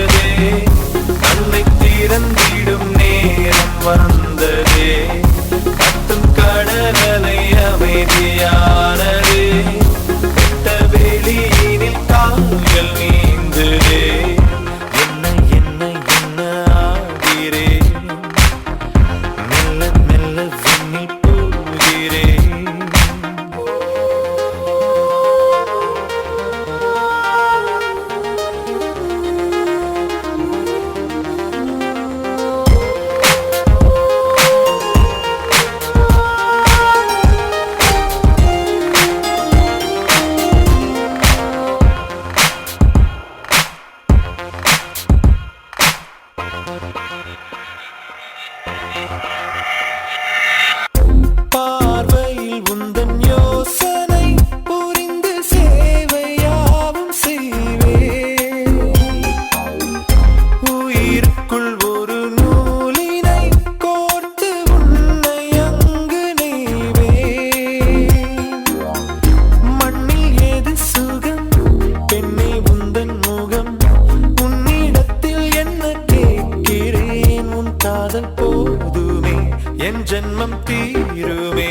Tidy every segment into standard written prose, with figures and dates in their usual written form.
வந்ததே, கண்ணை திறந்திடும் நேரம் வந்ததே, கட்டும் கடலலை அமைதியானதே, வெட்ட வெளியினில் கால்கள் நீந்துதே, என்ன என்ன என்ன ஆகிறேன், மெல்ல மெல்ல விண்ணில் போகிறேன். பார்வையில் உந்தன் யோசனை புரிந்து சேவையாவும் செய்வேன், உயிருக்குள் ஒரு நூலினை கோர்த்து உன்னை அங்கு நெய்வேன். மண்ணில் ஏது சுகம் பெண்ணே உந்தன் முகம், உன்னிடத்தில் என்ன கேட்கிறேன், உன் காதல் போதுமே என் ஜென்மம் தீருமே.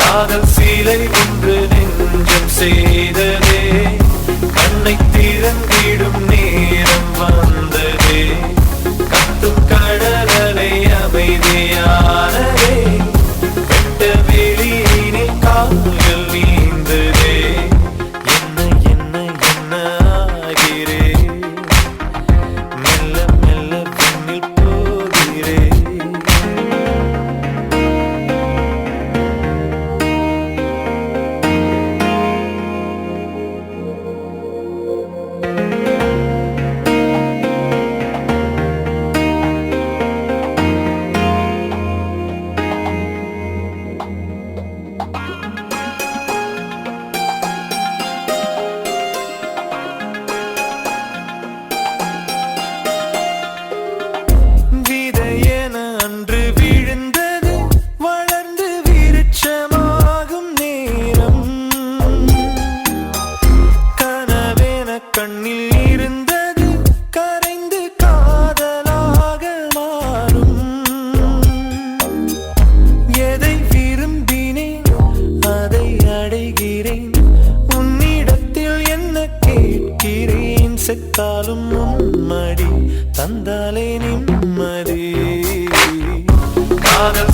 காதல் சீலை ஒன்று நெஞ்சம் செய்ததே, கண்ணை திறந்திடும் நேரம் வந்ததே, கத்தும் கடலலை அமைதியானதே, வெட்ட வெளியினில் கால்கள் நீந்ததே, என்ன என்ன என்ன ஆகிறேன், மெல்ல மெல்ல விண்ணில் போகிறேன். விதையென அன்று விழுந்தது வளர்ந்து விருட்சமாகும் நேரம், கனவென கண்ணில் இருந்தது கரைந்து காதலாக மாறும். எதை விரும்பினேன் அதை அடைகிறேன், உன்னிடத்தில் என்ன கேட்கிறேன், செத்தாலும் உன்மடி தந்தாலே நிம்மதி. காதல்